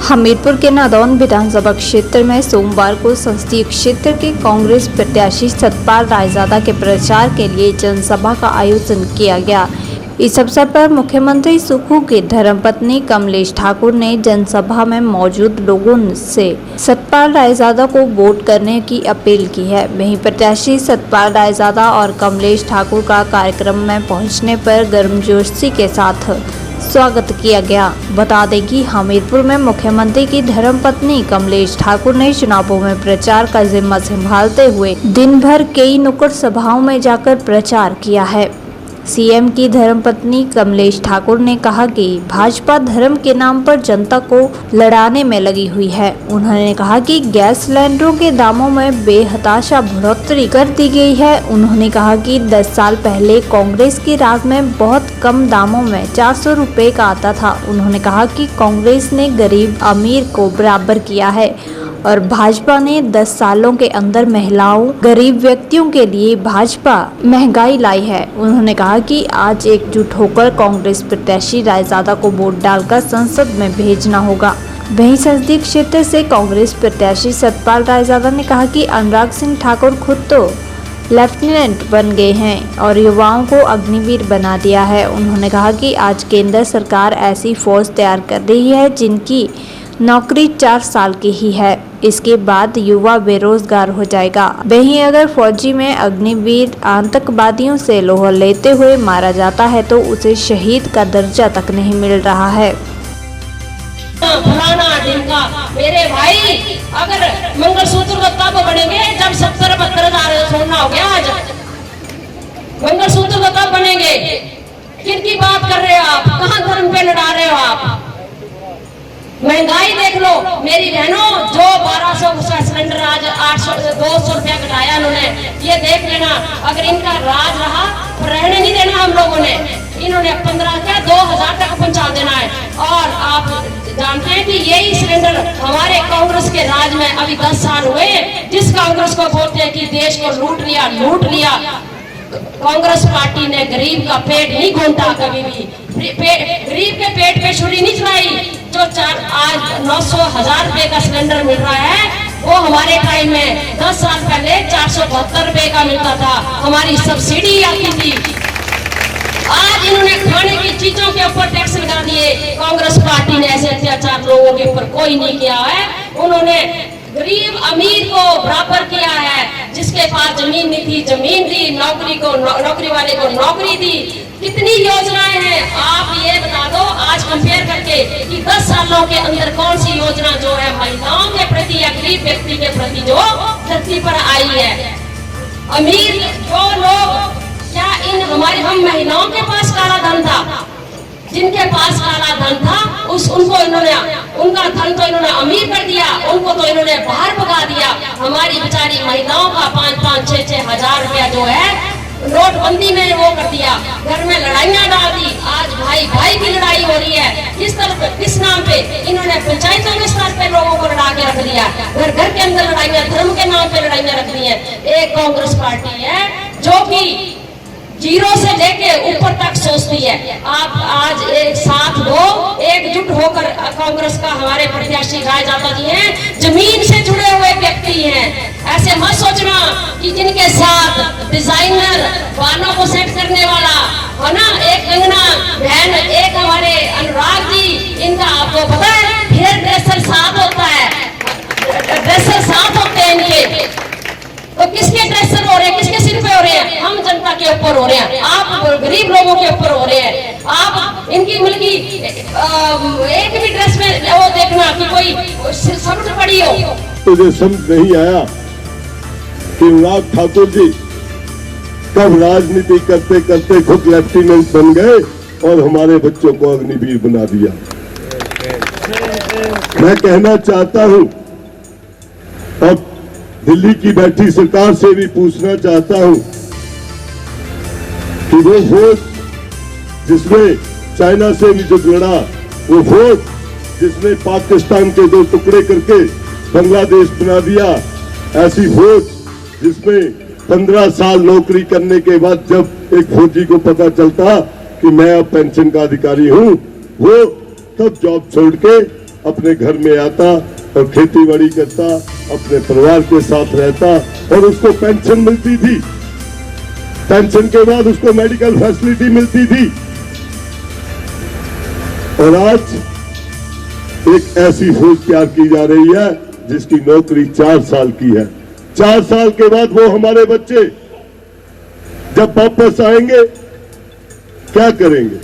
हमीरपुर के नादौन विधानसभा क्षेत्र में सोमवार को संसदीय क्षेत्र के कांग्रेस प्रत्याशी सतपाल रायजादा के प्रचार के लिए जनसभा का आयोजन किया गया। इस अवसर पर मुख्यमंत्री सुखू की धर्मपत्नी कमलेश ठाकुर ने जनसभा में मौजूद लोगों से सतपाल रायजादा को वोट करने की अपील की है। वहीं प्रत्याशी सतपाल रायजादा और कमलेश ठाकुर का कार्यक्रम में पहुंचने पर गर्मजोशी के साथ स्वागत किया गया। बता दें कि हमीरपुर में मुख्यमंत्री की धर्मपत्नी कमलेश ठाकुर ने चुनावों में प्रचार का जिम्मा संभालते हुए दिन भर कई नुक्कड़ सभाओं में जाकर प्रचार किया है। सीएम की धर्मपत्नी कमलेश ठाकुर ने कहा कि भाजपा धर्म के नाम पर जनता को लड़ाने में लगी हुई है। उन्होंने कहा कि गैस सिलेंडरों के दामों में बेहताशा बढ़ोतरी कर दी गई है। उन्होंने कहा कि 10 साल पहले कांग्रेस के राज में बहुत कम दामों में 400 रुपए का आता था। उन्होंने कहा कि कांग्रेस ने गरीब अमीर को बराबर किया है और भाजपा ने 10 सालों के अंदर महिलाओं, गरीब व्यक्तियों के लिए भाजपा महंगाई लाई है। उन्होंने कहा कि आज एकजुट होकर कांग्रेस प्रत्याशी रायजादा को वोट डालकर संसद में भेजना होगा। वहीं संसदीय क्षेत्र से कांग्रेस प्रत्याशी सतपाल रायजादा ने कहा कि अनुराग सिंह ठाकुर खुद तो लेफ्टिनेंट बन गए हैं और युवाओं को अग्निवीर बना दिया है। उन्होंने कहा कि आज केंद्र सरकार ऐसी फौज तैयार कर रही है जिनकी नौकरी 4 साल की ही है। इसके बाद युवा बेरोजगार हो जाएगा। वहीं अगर फौजी में अग्निवीर आतंकवादियों से लोहा लेते हुए मारा जाता है तो उसे शहीद का दर्जा तक नहीं मिल रहा है। मेरे भाई, अगर मंगलसूत्र तो तब बनेंगे जब 70-72 हजार सोना हो गया। आज मंगलसूत्र तो तब बनेंगे। किनकी बात कर रहे हो आप? कहाँ धर्म पे लड़ा रहे हो आप? महंगाई देख लो मेरी बहनों, जो 1200 सिलेंडर आज 200 रुपया घटाया उन्होंने। ये देख लेना, अगर इनका राज रहा तो रहने नहीं देना हम लोगों ने। इन्होंने 2000 तक पहुंचा देना है। और आप जानते हैं कि यही सिलेंडर हमारे कांग्रेस के राज में अभी 10 साल हुए, जिस कांग्रेस को बोलते हैं कि देश को लूट लिया। कांग्रेस पार्टी ने गरीब का पेट नहीं घोंटा कभी भी। गरीब के पेट पे छुरी नहीं चलाई। जो आज 900-1000 रुपए का सिलेंडर मिल रहा है, वो हमारे टाइम में 10 साल पहले 472 रुपए का मिलता था। हमारी सब्सिडी आती थी। आज इन्होंने खाने की चीजों के ऊपर टैक्स लगा दिए। कांग्रेस पार्टी ने ऐसे अत्याचार लोगों के ऊपर कोई नहीं किया है। उन्होंने गरीब अमीर को बराबर किया है। जिसके पास जमीन नहीं थी जमीन दी, नौकरी वाले को नौकरी दी। कितनी योजनाएं हैं, आप ये बता दो आज कंपेयर करके कि 10 सालों के अंदर कौन सी योजना जो है महिलाओं के प्रति या गरीब व्यक्ति के प्रति जो धरती पर आई है। अमीर जो लोग, क्या हम महिलाओं के पास काला धन था? जिनके पास काला धन था उनका धन तो इन्होंने अमीर कर दिया, उनको तो इन्होंने बाहर भगा दिया। हमारी बेचारी महिलाओं का 5-5, 6-6 हजार रुपया जो है नोटबंदी में वो कर दिया। घर में लड़ाइयां डाल दी। आज भाई की लड़ाई हो रही है। किस नाम पे? इन्होंने पंचायतों के स्तर पे लोगों को लड़ा के रख दिया। घर के अंदर लड़ाइयां, धर्म के नाम पे लड़ाइयां रख दी है। एक कांग्रेस पार्टी है जो कि 0 से लेके ऊपर तक सोचती है। आप आज एक साथ हो, एकजुट होकर कांग्रेस का हमारे प्रत्याशी रायजादा जी हैं, जमीन से जुड़े हुए व्यक्ति हैं। ऐसे मत सोचना कि जिनके साथ डिजाइनर बालों को सेट करने वाला है ना, एक कंगना बहन, एक हमारे अनुराग जी, इनका आपको पता है हेयर ड्रेसर साथ होता है। ड्रेसर साथ होते हैं इनके। तो किसके ड्रेसर हो रहे हैं? किसके सिर पे हो रहे हैं? हम जनता के ऊपर हो रहे हैं। आप गरीब लोगों के ऊपर हो रहे हैं। आप इनकी मिलकी एक भी ड्रेस में वो देखना कि कोई समझ पड़ी हो। मुझे समझ नहीं आया कि अनुराग ठाकुर जी कब राजनीति करते करते खुद लेफ्टिनेंट बन गए और हमारे बच्चों को अग्निवीर बना दिया। मैं कहना चाहता हूं, अब दिल्ली की बैठी सरकार से भी पूछना चाहता हूं कि वो वोट जिसमें चाइना से भी जो लड़ा, वो वोट जिसने पाकिस्तान के 2 टुकड़े करके बांग्लादेश बना दिया, ऐसी वोट जिसमें 15 साल नौकरी करने के बाद जब एक फौजी को पता चलता कि मैं अब पेंशन का अधिकारी हूं, वो तब जॉब छोड़ के अपने घर में आता और खेती बाड़ी करता, अपने परिवार के साथ रहता और उसको पेंशन मिलती थी। पेंशन के बाद उसको मेडिकल फैसिलिटी मिलती थी। और आज एक ऐसी फौज तैयार की जा रही है जिसकी नौकरी 4 साल की है। 4 साल के बाद वो हमारे बच्चे जब वापस आएंगे क्या करेंगे?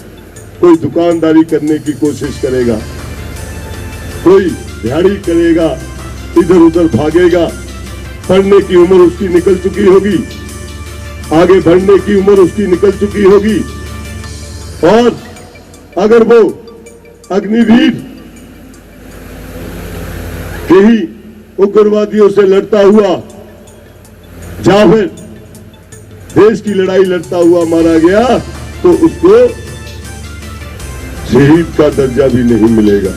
कोई दुकानदारी करने की कोशिश करेगा, कोई दिहाड़ी करेगा, इधर उधर भागेगा। पढ़ने की उम्र उसकी निकल चुकी होगी, आगे बढ़ने की उम्र उसकी निकल चुकी होगी। और अगर वो अग्निवीर यही उग्रवादियों से लड़ता हुआ या फिर देश की लड़ाई लड़ता हुआ मारा गया तो उसको शहीद का दर्जा भी नहीं मिलेगा।